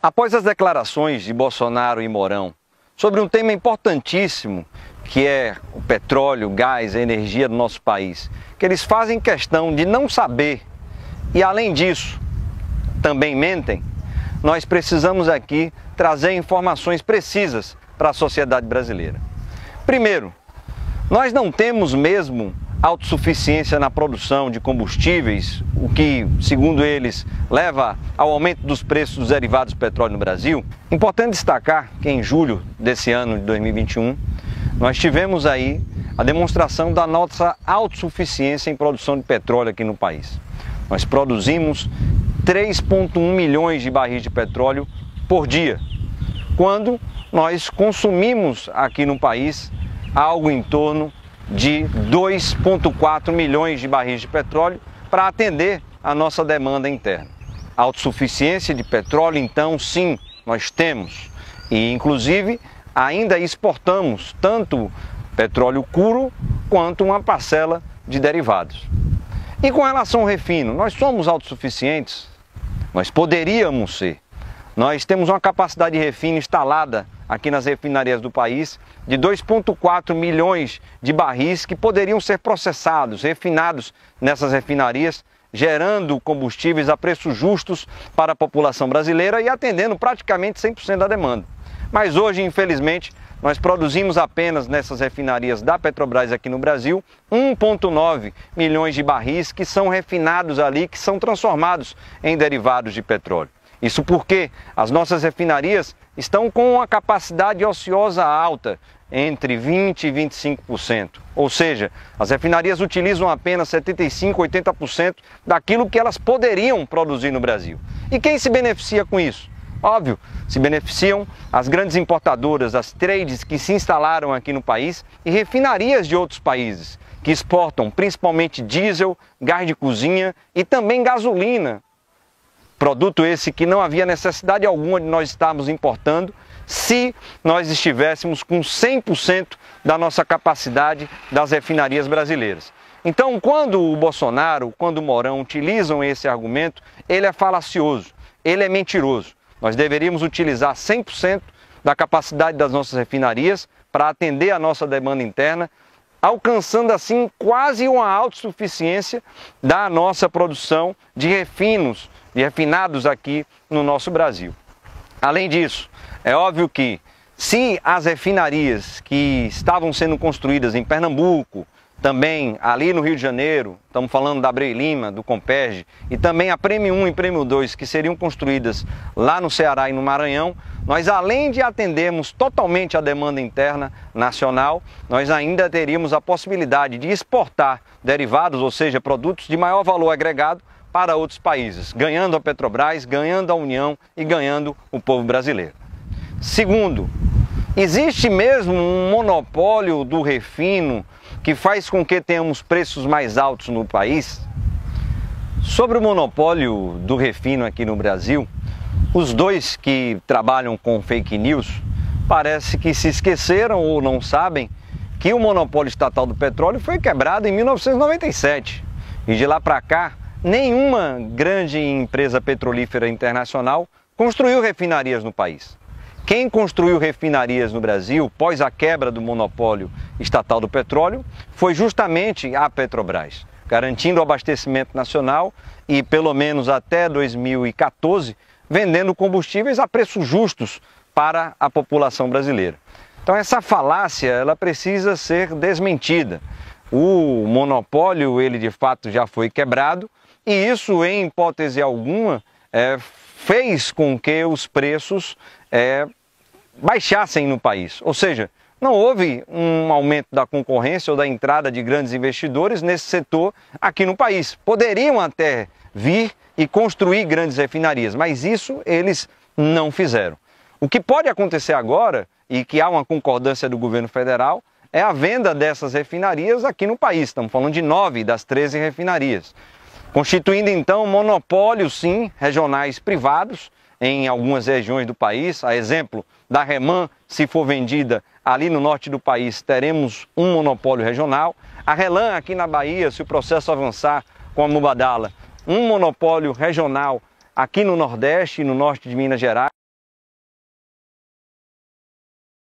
Após as declarações de Bolsonaro e Mourão sobre um tema importantíssimo, que é o petróleo, o gás, a energia do nosso país, que eles fazem questão de não saber e, além disso, também mentem, nós precisamos aqui trazer informações precisas para a sociedade brasileira. Primeiro, nós não temos mesmo autossuficiência na produção de combustíveis, o que, segundo eles, leva ao aumento dos preços dos derivados do petróleo no Brasil. Importante destacar que em julho desse ano de 2021, nós tivemos aí a demonstração da nossa autossuficiência em produção de petróleo aqui no país. Nós produzimos 3,1 milhões de barris de petróleo por dia, quando nós consumimos aqui no país algo em torno de 2,4 milhões de barris de petróleo para atender a nossa demanda interna. Autossuficiência de petróleo, então, sim, nós temos. E, inclusive, ainda exportamos tanto petróleo puro quanto uma parcela de derivados. E com relação ao refino, nós somos autossuficientes? Nós poderíamos ser. Nós temos uma capacidade de refino instalada aqui nas refinarias do país de 2,4 milhões de barris que poderiam ser processados, refinados nessas refinarias, gerando combustíveis a preços justos para a população brasileira e atendendo praticamente 100% da demanda. Mas hoje, infelizmente, nós produzimos apenas nessas refinarias da Petrobras aqui no Brasil 1,9 milhões de barris que são refinados ali, que são transformados em derivados de petróleo. Isso porque as nossas refinarias estão com uma capacidade ociosa alta, entre 20% e 25%. Ou seja, as refinarias utilizam apenas 75%, 80% daquilo que elas poderiam produzir no Brasil. E quem se beneficia com isso? Óbvio, se beneficiam as grandes importadoras, as trades que se instalaram aqui no país e refinarias de outros países, que exportam principalmente diesel, gás de cozinha e também gasolina. Produto esse que não havia necessidade alguma de nós estarmos importando se nós estivéssemos com 100% da nossa capacidade das refinarias brasileiras. Então, quando o Bolsonaro, quando o Mourão utilizam esse argumento, ele é falacioso, ele é mentiroso. Nós deveríamos utilizar 100% da capacidade das nossas refinarias para atender a nossa demanda interna, alcançando assim quase uma autossuficiência da nossa produção de refinos, de refinados aqui no nosso Brasil. Além disso, é óbvio que se as refinarias que estavam sendo construídas em Pernambuco, também ali no Rio de Janeiro, estamos falando da Abreu e Lima, do Comperj, e também a Prêmio 1 e Prêmio 2, que seriam construídas lá no Ceará e no Maranhão, nós, além de atendermos totalmente a demanda interna nacional, nós ainda teríamos a possibilidade de exportar derivados, ou seja, produtos de maior valor agregado, para outros países, ganhando a Petrobras, ganhando a União e ganhando o povo brasileiro. Segundo, existe mesmo um monopólio do refino que faz com que tenhamos preços mais altos no país? Sobre o monopólio do refino aqui no Brasil, os dois que trabalham com fake news parece que se esqueceram ou não sabem que o monopólio estatal do petróleo foi quebrado em 1997 e de lá para cá nenhuma grande empresa petrolífera internacional construiu refinarias no país. Quem construiu refinarias no Brasil, pós a quebra do monopólio estatal do petróleo, foi justamente a Petrobras, garantindo o abastecimento nacional e, pelo menos até 2014, vendendo combustíveis a preços justos para a população brasileira. Então essa falácia, ela precisa ser desmentida. O monopólio, ele de fato já foi quebrado e isso, em hipótese alguma, fez com que os preços baixassem no país. Ou seja, não houve um aumento da concorrência ou da entrada de grandes investidores nesse setor aqui no país. Poderiam até vir e construir grandes refinarias, mas isso eles não fizeram. O que pode acontecer agora, e que há uma concordância do governo federal, é a venda dessas refinarias aqui no país. Estamos falando de 9 das 13 refinarias. Constituindo então monopólios, sim, regionais privados em algumas regiões do país. A exemplo da REMAN, se for vendida ali no norte do país, teremos um monopólio regional. A RELAM aqui na Bahia, se o processo avançar com a Mubadala, um monopólio regional aqui no Nordeste e no norte de Minas Gerais.